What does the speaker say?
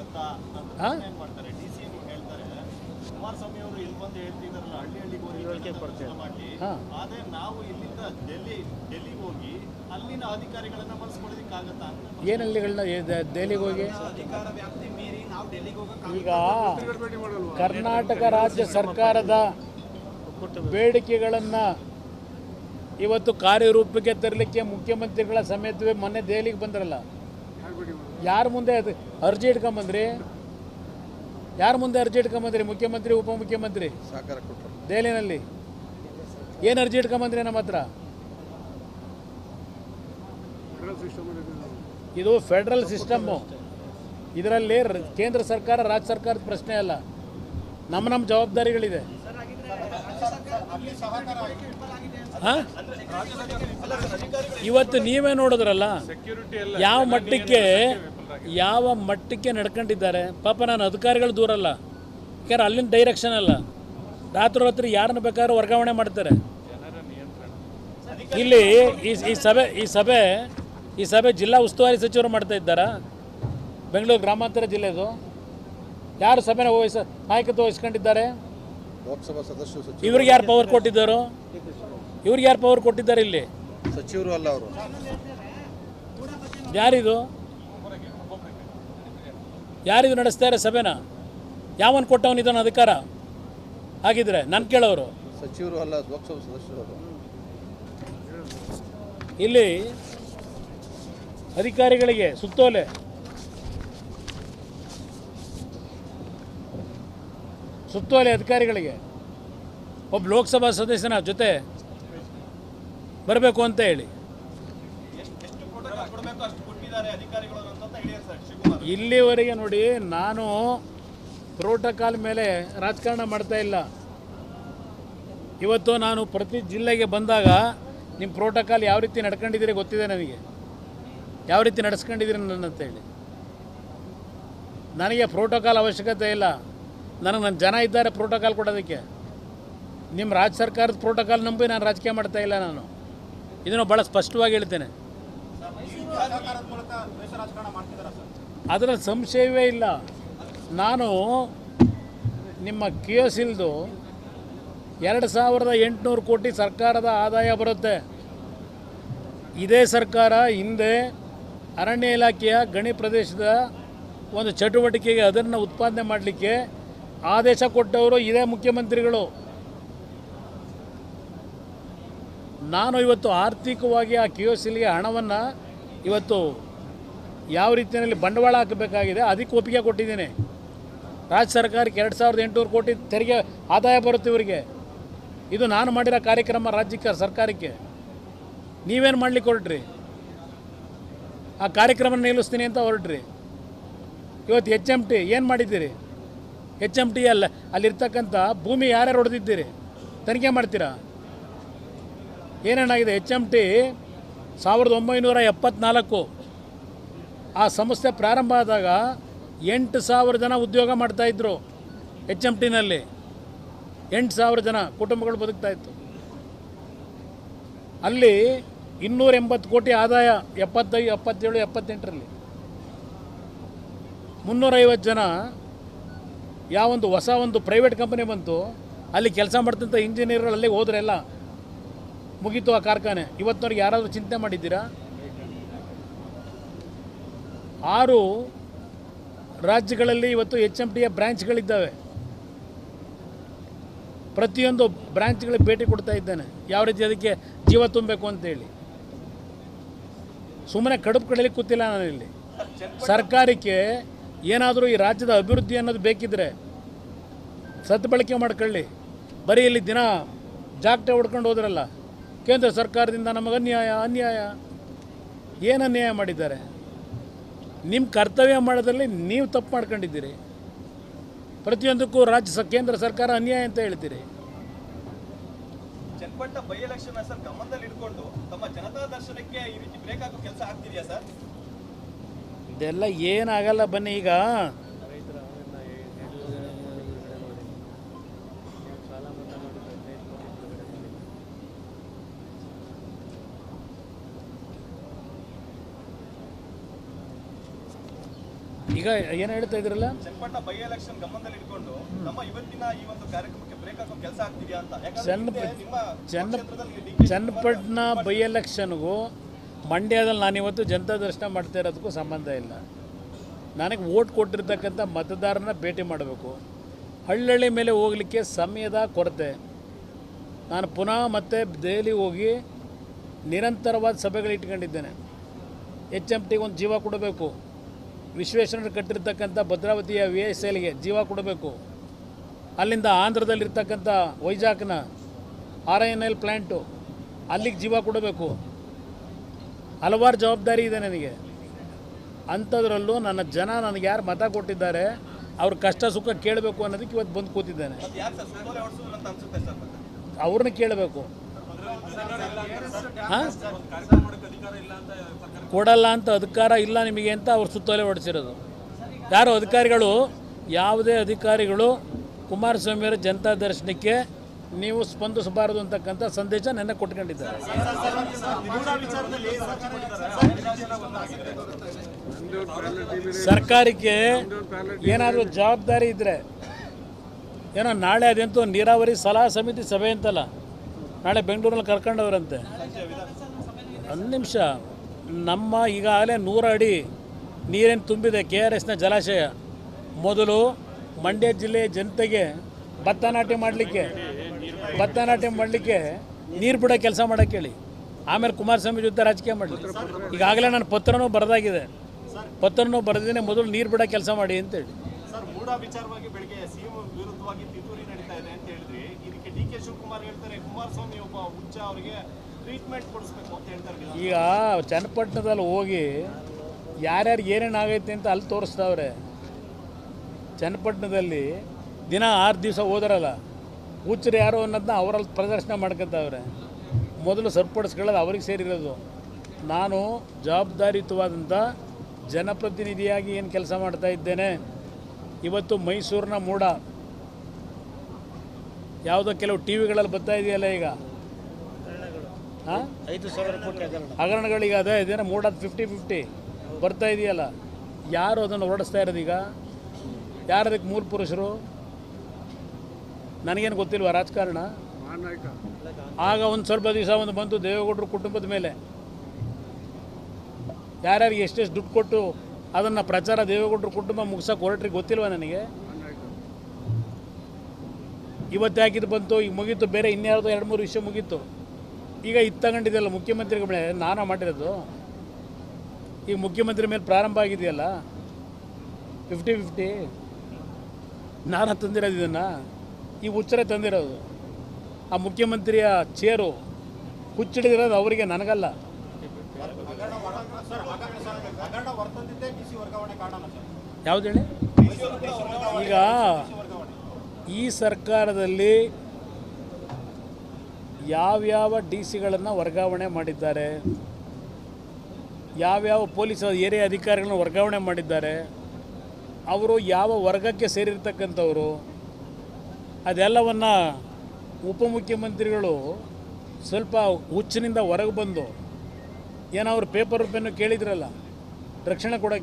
ಆಗುತ್ತಾ ಅಂತ ಏನ್ ಮಾಡ್ತಾರೆ ಡಿಸಿಎಂ ಹೇಳ್ತಾರೆ ಕುಮಾರಸ್ವಾಮಿ ಅವರು ಇಲ್ಲಿ ಬಂದು ಹೇಳ್ತಿದಾರಲ್ಲ ಹಳ್ಳಿಗೆ ಹೋಗಿ ಮಾಡಿ ಆದ್ರೆ ನಾವು ಇಲ್ಲಿಂದ ಡೆಲ್ಲಿಗೆ ಹೋಗಿ ಅಲ್ಲಿನ ಅಧಿಕಾರಿಗಳನ್ನ ಬಳಸ್ಕೊಳ್ಳೋದಕ್ಕಾಗತ್ತಾ ಅಂತ ಏನು ಹಳ್ಳಿಗಳನ್ನ ದೆಹಲಿಗೆ ಹೋಗಿ ಅಧಿಕಾರ ವ್ಯಾಪ್ತಿ ಮೀರಿ ನಾವು ಡೆಲ್ಲಿಗೆ ಹೋಗಕ್ಕೆ ಈಗ ಕರ್ನಾಟಕ ರಾಜ್ಯ ಸರ್ಕಾರದ ಬೇಡಿಕೆಗಳನ್ನು ಇವತ್ತು ಕಾರ್ಯರೂಪಕ್ಕೆ ತರಲಿಕ್ಕೆ ಮುಖ್ಯಮಂತ್ರಿಗಳ ಸಮೇತವೇ ಮೊನ್ನೆ ದೆಹಲಿಗೆ ಬಂದ್ರಲ್ಲ, ಯಾರ ಮುಂದೆ ಅರ್ಜಿ ಇಟ್ಕೊಂಬಂದ್ರಿ? ಯಾರ ಮುಂದೆ ಅರ್ಜಿ ಇಟ್ಕೊಂಬಂದ್ರಿ? ಮುಖ್ಯಮಂತ್ರಿ ಉಪಮುಖ್ಯಮಂತ್ರಿ ದೆಹಲಿನಲ್ಲಿ ಏನು ಅರ್ಜಿ ಇಟ್ಕೊಂಬಂದ್ರಿ ನಮ್ಮ ಹತ್ರ? ಇದು ಫೆಡರಲ್ ಸಿಸ್ಟಮ್ಮು. ಇದರಲ್ಲಿ ಕೇಂದ್ರ ಸರ್ಕಾರ ರಾಜ್ಯ ಸರ್ಕಾರದ ಪ್ರಶ್ನೆ ಅಲ್ಲ, ನಮ್ಮ ಜವಾಬ್ದಾರಿಗಳಿದೆ. ಇವತ್ತು ನೀವೇ ನೋಡಿದ್ರಲ್ಲ ಯಾವ ಮಟ್ಟಕ್ಕೆ ನಡ್ಕೊಂಡಿದ್ದಾರೆ. ಪಾಪ ನಾನು ಅಧಿಕಾರಿಗಳು ದೂರಲ್ಲ, ಯಾಕಂದ್ರೆ ಅಲ್ಲಿನ ಡೈರೆಕ್ಷನ್ ಅಲ್ಲ, ರಾತ್ರಿ ಯಾರನ್ನ ಬೇಕಾದ್ರೂ ವರ್ಗಾವಣೆ ಮಾಡ್ತಾರೆ. ಇಲ್ಲಿ ಈ ಸಭೆ ಜಿಲ್ಲಾ ಉಸ್ತುವಾರಿ ಸಚಿವರು ಮಾಡ್ತಾ ಇದ್ದಾರಾ? ಬೆಂಗಳೂರು ಗ್ರಾಮಾಂತರ ಜಿಲ್ಲೆದು ಯಾರು ಸಭೆನ ನಾಯಕತ್ವ ವಹಿಸ್ಕೊಂಡಿದ್ದಾರೆ? ಲೋಕಸಭಾ ಸದಸ್ಯರು. ಇವ್ರಿಗೆ ಯಾರು ಪವರ್ ಕೊಟ್ಟಿದ್ದಾರೋ? ಇವ್ರಿಗೆ ಯಾರು ಪವರ್ ಕೊಟ್ಟಿದ್ದಾರೆ? ಇಲ್ಲಿ ಸಚಿವರು ಅಲ್ಲ ಅವರು. ಯಾರಿದು ನಡೆಸ್ತಾರೆ ಸಭೆನ? ಯಾವನ್ ಕೊಟ್ಟವನಿದ್ದಾನ ಅಧಿಕಾರ? ಹಾಗಿದ್ರೆ ನಾನು ಕೇಳೋರು ಸಚಿವರು ಅಲ್ಲ, ಲೋಕಸಭಾ ಸದಸ್ಯರು. ಇಲ್ಲಿ ಅಧಿಕಾರಿಗಳಿಗೆ ಸುತ್ತೋಲೆ ಅಧಿಕಾರಿಗಳಿಗೆ ಒಬ್ಬ ಲೋಕಸಭಾ ಸದಸ್ಯನ ಜೊತೆ ಬರಬೇಕು ಅಂತ ಹೇಳಿ ಇಲ್ಲಿವರೆಗೆ ನೋಡಿ, ನಾನು ಪ್ರೋಟೋಕಾಲ್ ಮೇಲೆ ರಾಜಕಾರಣ ಮಾಡ್ತಾ ಇಲ್ಲ. ಇವತ್ತು ನಾನು ಪ್ರತಿ ಜಿಲ್ಲೆಗೆ ಬಂದಾಗ ನಿಮ್ಮ ಪ್ರೋಟೋಕಾಲ್ ಯಾವ ರೀತಿ ನಡ್ಕೊಂಡಿದ್ದೀರಿ ಗೊತ್ತಿದೆ ನನಗೆ, ಯಾವ ರೀತಿ ನಡೆಸ್ಕೊಂಡಿದ್ದೀರಿ ನನ್ನ ಅಂತೇಳಿ. ನನಗೆ ಪ್ರೋಟೋಕಾಲ್ ಅವಶ್ಯಕತೆ ಇಲ್ಲ. ನನ್ನ ಜನ ಇದ್ದಾರೆ ಪ್ರೋಟೋಕಾಲ್ ಕೊಡೋದಕ್ಕೆ. ನಿಮ್ಮ ರಾಜ್ಯ ಸರ್ಕಾರದ ಪ್ರೋಟೋಕಾಲ್ ನಂಬಿ ನಾನು ರಾಜಕೀಯ ಮಾಡ್ತಾ ಇಲ್ಲ. ನಾನು ಇದನ್ನು ಭಾಳ ಸ್ಪಷ್ಟವಾಗಿ ಹೇಳ್ತೇನೆ, ಅದರಲ್ಲಿ ಸಂಶಯವೇ ಇಲ್ಲ. ನಾನು ನಿಮ್ಮ KSLದು 2800 ಕೋಟಿ ಸರ್ಕಾರದ ಆದಾಯ ಬರುತ್ತೆ. ಇದೇ ಸರ್ಕಾರ ಹಿಂದೆ ಅರಣ್ಯ ಇಲಾಖೆಯ ಗಣಿ ಪ್ರದೇಶದ ಒಂದು ಚಟುವಟಿಕೆಗೆ ಅದನ್ನು ಉತ್ಪಾದನೆ ಮಾಡಲಿಕ್ಕೆ ಆದೇಶ ಕೊಟ್ಟವರು ಇದೇ ಮುಖ್ಯಮಂತ್ರಿಗಳು. ನಾನು ಇವತ್ತು ಆರ್ಥಿಕವಾಗಿ ಆ KSLಗೆ ಹಣವನ್ನು ಇವತ್ತು ಯಾವ ರೀತಿಯಲ್ಲಿ ಬಂಡವಾಳ ಹಾಕಬೇಕಾಗಿದೆ ಅದಕ್ಕೆ ಒಪ್ಪಿಗೆ ಕೊಟ್ಟಿದ್ದೀನಿ. ರಾಜ್ಯ ಸರ್ಕಾರಕ್ಕೆ 2800 ಕೋಟಿ ತೆರಿಗೆ ಆದಾಯ ಬರುತ್ತೆ ಇವರಿಗೆ. ಇದು ನಾನು ಮಾಡಿರೋ ಕಾರ್ಯಕ್ರಮ ರಾಜ್ಯಕ್ಕೆ ಸರ್ಕಾರಕ್ಕೆ. ನೀವೇನು ಮಾಡಲಿಕ್ಕೆ ಹೊರಟ್ರಿ? ಆ ಕಾರ್ಯಕ್ರಮ ನಿಲ್ಲಿಸ್ತೀನಿ ಅಂತ ಹೊರಟ್ರಿ. ಇವತ್ತು HMT ಏನು ಮಾಡಿದ್ದೀರಿ? HMT ಅಲ್ಲಿರ್ತಕ್ಕಂಥ ಭೂಮಿ ಯಾರ್ಯಾರು ಹೊಡೆದಿದ್ದೀರಿ ತನಿಖೆ ಮಾಡ್ತೀರಾ? ಏನೇನಾಗಿದೆ? HMT 1974 ಆ ಸಂಸ್ಥೆ ಪ್ರಾರಂಭ ಆದಾಗ 8,000 ಜನ ಉದ್ಯೋಗ ಮಾಡ್ತಾಯಿದ್ರು. HMTನಲ್ಲಿ 8,000 ಜನ ಕುಟುಂಬಗಳು ಬದುಕ್ತಾಯಿತ್ತು. ಅಲ್ಲಿ 280 ಕೋಟಿ ಆದಾಯ 75, 77, 78ರಲ್ಲಿ 350 ಜನ ಯಾವೊಂದು ಹೊಸ ಒಂದು ಪ್ರೈವೇಟ್ ಕಂಪನಿ ಬಂತು, ಅಲ್ಲಿ ಕೆಲಸ ಮಾಡ್ತಂಥ ಇಂಜಿನಿಯರ್ಗಳು ಅಲ್ಲಿಗೆ ಹೋದ್ರೆಲ್ಲ ಮುಗೀತು ಆ ಕಾರ್ಖಾನೆ. ಇವತ್ತಿನವ್ರಿಗೆ ಯಾರಾದರೂ ಚಿಂತೆ ಮಾಡಿದ್ದೀರಾ? 6 ರಾಜ್ಯಗಳಲ್ಲಿ ಇವತ್ತು HMTಯ ಬ್ರ್ಯಾಂಚ್ಗಳಿದ್ದಾವೆ. ಪ್ರತಿಯೊಂದು ಬ್ರ್ಯಾಂಚ್ಗಳಿಗೆ ಭೇಟಿ ಕೊಡ್ತಾ ಇದ್ದೇನೆ, ಯಾವ ರೀತಿ ಅದಕ್ಕೆ ಜೀವ ತುಂಬಬೇಕು ಅಂತೇಳಿ. ಸುಮ್ಮನೆ ಕಡುಬು ಕಡಲಿಕ್ಕೆ ಕೂತಿಲ್ಲ ನಾನು ಇಲ್ಲಿ. ಸರ್ಕಾರಕ್ಕೆ ಏನಾದರೂ ಈ ರಾಜ್ಯದ ಅಭಿವೃದ್ಧಿ ಅನ್ನೋದು ಬೇಕಿದ್ರೆ ಸದ್ಬಳಕೆ ಮಾಡ್ಕೊಳ್ಳಿ. ಬರೀ ಇಲ್ಲಿ ದಿನ ಜಾಗಟೆ ಹೊಡ್ಕೊಂಡು ಹೋದ್ರಲ್ಲ, ಕೇಂದ್ರ ಸರ್ಕಾರದಿಂದ ನಮಗೆ ಅನ್ಯಾಯ ಏನು ಅನ್ಯಾಯ ಮಾಡಿದ್ದಾರೆ? ನಿಮ್ಮ ಕರ್ತವ್ಯ ಮಾಡೋದ್ರಲ್ಲಿ ನೀವು ತಪ್ಪು ಮಾಡ್ಕೊಂಡಿದ್ದೀರಿ. ಪ್ರತಿಯೊಂದಕ್ಕೂ ಕೇಂದ್ರ ಸರ್ಕಾರ ಅನ್ಯಾಯ ಅಂತ ಹೇಳ್ತೀರಿ. ಚನ್ನಪಟ್ಟಣ ಬೈ ಎಲೆಕ್ಷನ್ ಸರ್ ಗಮನದಲ್ಲಿ ಇಟ್ಕೊಂಡು ತಮ್ಮ ಜನತಾ ದರ್ಶನಕ್ಕೆ ಈ ರೀತಿ ಬ್ರೇಕ್ ಹಾಕೋ ಕೆಲಸ ಆಗ್ತಿದೆಯಾ ಸರ್? ಇದೆಲ್ಲ ಏನಾಗಲ್ಲ. ಬನ್ನಿ, ಈಗ ಈಗ ಏನು ಹೇಳ್ತಾ ಇದ್ರಲ್ಲ, ಚನ್ನಪಟ್ಟಣ ಬೈ ಎಲೆಕ್ಷನ್ ಗಮನದಲ್ಲಿ ಇಟ್ಕೊಂಡು ನಮ್ಮ ಇವತ್ತಿನ ಈ ಒಂದು ಕಾರ್ಯಕ್ರಮಕ್ಕೆ ಬ್ರೇಕ್ ಹಾಕೋ ಕೆಲಸ ಆಗ್ತಿದೆಯಾ ಅಂತ. ಚನ್ನಪಟ್ಟಣ ಬೈ ಎಲೆಕ್ಷನ್ಗೂ ಮಂಡ್ಯದಲ್ಲಿ ನಾನಿವತ್ತು ಜನತಾ ದರ್ಶನ ಮಾಡ್ತಾ ಇರೋದಕ್ಕೂ ಸಂಬಂಧ ಇಲ್ಲ. ನನಗೆ ವೋಟ್ ಕೊಟ್ಟಿರ್ತಕ್ಕಂಥ ಮತದಾರನ ಭೇಟಿ ಮಾಡಬೇಕು. ಹಳ್ಳಿ ಮೇಲೆ ಹೋಗಲಿಕ್ಕೆ ಸಮಯದ ಕೊರತೆ. ನಾನು ಪುನಃ ಮತ್ತೆ ದೆಹಲಿ ಹೋಗಿ ನಿರಂತರವಾದ ಸಭೆಗಳು ಇಟ್ಕೊಂಡಿದ್ದೇನೆ. HMTಗೆ ಒಂದು ಜೀವ ಕೊಡಬೇಕು, ವಿಶ್ವೇಶ್ವರಯ್ಯ ಕಟ್ಟಿರ್ತಕ್ಕಂಥ ಭದ್ರಾವತಿಯ VSLಗೆ ಜೀವ ಕೊಡಬೇಕು, ಅಲ್ಲಿಂದ ಆಂಧ್ರದಲ್ಲಿರ್ತಕ್ಕಂಥ ವೈಜಾಗ್ನ RINL ಪ್ಲ್ಯಾಂಟು ಅಲ್ಲಿಗೆ ಜೀವ ಕೊಡಬೇಕು. ಹಲವಾರು ಜವಾಬ್ದಾರಿ ಇದೆ ನನಗೆ. ಅಂಥದ್ರಲ್ಲೂ ನನ್ನ ಜನ ನನಗೆ ಯಾರು ಮತ ಕೊಟ್ಟಿದ್ದಾರೆ ಅವ್ರ ಕಷ್ಟ ಸುಖ ಕೇಳಬೇಕು ಅನ್ನೋದಕ್ಕೆ ಇವತ್ತು ಬಂದು ಕೂತಿದ್ದೇನೆ. ಅವ್ರನ್ನ ಕೇಳಬೇಕು. ಹಾಂ, ಕೊಡಲ್ಲ ಅಂತ ಅಧಿಕಾರ ಇಲ್ಲ ನಿಮಗೆ ಅಂತ ಅವ್ರು ಸುತ್ತೋಲೆ ಹೊಡೆಸಿರೋದು. ಯಾರು ಅಧಿಕಾರಿಗಳು, ಯಾವುದೇ ಅಧಿಕಾರಿಗಳು ಕುಮಾರಸ್ವಾಮಿಯವರ ಜನತಾ ದರ್ಶನಕ್ಕೆ ನೀವು ಸ್ಪಂದಿಸಬಾರದು ಅಂತಕ್ಕಂಥ ಸಂದೇಶ ನೆನ್ನೆ ಕೊಟ್ಕೊಂಡಿದ್ದಾರೆ. ಸರ್ಕಾರಕ್ಕೆ ಏನಾದರೂ ಜವಾಬ್ದಾರಿ ಇದ್ದರೆ ಏನೋ ನಾಳೆ ಅದಂತೂ ನೀರಾವರಿ ಸಲಹಾ ಸಮಿತಿ ಸಭೆ ಅಂತಲ್ಲ, ನಾಳೆ ಬೆಂಗಳೂರಲ್ಲಿ ಕರ್ಕೊಂಡವ್ರಂತೆ. ಒಂದು ನಿಮಿಷ, ನಮ್ಮ ಈಗಾಗಲೇ 100 ಅಡಿ ನೀರೇನು ತುಂಬಿದೆ KRSನ ಜಲಾಶಯ. ಮೊದಲು ಮಂಡ್ಯ ಜಿಲ್ಲೆಯ ಜನತೆಗೆ ಭತ್ತ ನಾಟಿ ಮಾಡಲಿಕ್ಕೆ ನೀರು ಬಿಡೋ ಕೆಲಸ ಮಾಡೋಕ್ಕೆ ಹೇಳಿ, ಆಮೇಲೆ ಕುಮಾರಸ್ವಾಮಿ ಜೊತೆ ರಾಜಕೀಯ ಮಾಡಲಿ. ಈಗಾಗಲೇ ನಾನು ಪತ್ರನೂ ಬರೆದಿದ್ದೀನಿ, ಮೊದಲು ನೀರು ಬಿಡೋ ಕೆಲಸ ಮಾಡಿ ಅಂತೇಳಿ. ಸರ್, ಮೂಡ ವಿಚಾರವಾಗಿ ಬೆಳಗ್ಗೆ CM ವಿರುದ್ಧವಾಗಿ ಪಿತೂರಿ ನಡೀತಾ ಇದೆ ಅಂತ ಹೇಳಿದ್ರಿ. ಇದಕ್ಕೆ DK ಶಿವಕುಮಾರ್ ಹೇಳ್ತಾರೆ ಕುಮಾರಸ್ವಾಮಿ ಒಬ್ಬ ಹುಚ್ಚ, ಅವರಿಗೆ ಟ್ರೀಟ್ಮೆಂಟ್ ಕೊಡಿಸ್ಬೇಕು ಅಂತ ಹೇಳ್ತಾರೆ. ಈಗ ಚನ್ನಪಟ್ಟಣದಲ್ಲಿ ಹೋಗಿ ಯಾರ್ಯಾರು ಏನೇನು ಆಗೈತೆ ಅಂತ ಅಲ್ಲಿ ತೋರಿಸ್ತಾವ್ರೆ. ಚನ್ನಪಟ್ಟಣದಲ್ಲಿ ದಿನ 6 ದಿವಸ ಹೋದರಲ್ಲ, ಹುಚ್ಚರು ಯಾರು ಅನ್ನೋದನ್ನ ಅವರಲ್ಲಿ ಪ್ರದರ್ಶನ ಮಾಡ್ಕೊತಾವ್ರೆ. ಮೊದಲು ಸರಿಪಡಿಸ್ಕೊಳ್ಳೋದು ಅವ್ರಿಗೆ ಸೇರಿರೋದು. ನಾನು ಜವಾಬ್ದಾರಿಯುತವಾದಂಥ ಜನಪ್ರತಿನಿಧಿಯಾಗಿ ಏನು ಕೆಲಸ ಮಾಡ್ತಾ ಇದ್ದೇನೆ. ಇವತ್ತು ಮೈಸೂರಿನ ಮೂಡ ಯಾವುದೋ ಕೆಲವು TVಗಳಲ್ಲಿ ಬರ್ತಾ ಇದೆಯಲ್ಲ, ಈಗ 5,000 ಕೋಟಿ ಹಗರಣಗಳೀಗ ಅದೇ ಇದೇನೋ ಮೂಡೋದು 50-50 ಬರ್ತಾ ಇದೆಯಲ್ಲ. ಯಾರು ಅದನ್ನು ಹೊರಡಿಸ್ತಾ ಇರೋದು? ಈಗ ಯಾರು ಅದಕ್ಕೆ ಮೂಲ ಪುರುಷರು? ನನಗೇನು ಗೊತ್ತಿಲ್ವ ರಾಜಕಾರಣ? ಆಗ ಒಂದು ಸ್ವಲ್ಪ ದಿವಸ ಒಂದು ಬಂತು ದೇವೇಗೌಡರು ಕುಟುಂಬದ ಮೇಲೆ ಯಾರ್ಯಾರಿಗೆ ಎಷ್ಟೆಷ್ಟು ದುಡ್ಡು ಕೊಟ್ಟು ಅದನ್ನು ಪ್ರಚಾರ ದೇವೇಗೌಡರು ಕುಟುಂಬ ಮುಗಿಸೋಕೆ ಹೊರಟ್ರಿಗೆ ಗೊತ್ತಿಲ್ವ ನನಗೆ? ಇವತ್ತು ಯಾಕಿದು ಬಂತು, ಈಗ ಮುಗೀತು. ಬೇರೆ ಇನ್ಯಾರ್ದು 2-3 ವಿಷಯ ಮುಗೀತು. ಈಗ ಇದು ತಗೊಂಡಿದೆಯಲ್ಲ ಮುಖ್ಯಮಂತ್ರಿಗಳ ಮೇಲೆ ನಾನು ಮಾಡಿರೋದು. ಈಗ ಮುಖ್ಯಮಂತ್ರಿ ಮೇಲೆ ಪ್ರಾರಂಭ ಆಗಿದೆಯಲ್ಲ 50-50. ನಾನು ತಂದಿರೋದು ಇದನ್ನು, ಈ ಹುಚ್ಚರೇ ತಂದಿರೋದು. ಆ ಮುಖ್ಯಮಂತ್ರಿಯ ಚೇರು ಹುಚ್ಚಿಡಿದಿರೋದು ಅವರಿಗೆ, ನನಗಲ್ಲ. ಯಾವ್ದು ಹೇಳಿ? ಈಗ ಈ ಸರ್ಕಾರದಲ್ಲಿ ಯಾವ್ಯಾವ DCಗಳನ್ನು ವರ್ಗಾವಣೆ ಮಾಡಿದ್ದಾರೆ, ಯಾವ್ಯಾವ ಪೊಲೀಸ್ ಏರಿಯಾ ಅಧಿಕಾರಿಗಳನ್ನು ವರ್ಗಾವಣೆ ಮಾಡಿದ್ದಾರೆ, ಅವರು ಯಾವ ವರ್ಗಕ್ಕೆ ಸೇರಿರ್ತಕ್ಕಂಥವರು, ಅದೆಲ್ಲವನ್ನು ಉಪಮುಖ್ಯಮಂತ್ರಿಗಳು ಸ್ವಲ್ಪ ಹುಚ್ಚಿನಿಂದ ಹೊರಗೆ ಬಂದು ಏನೋ ಅವ್ರು ಪೇಪರ್ ಪೆನ್ನು ಕೇಳಿದ್ರಲ್ಲ ರಕ್ಷಣೆ ಕೊಡೋಕ್ಕೆ,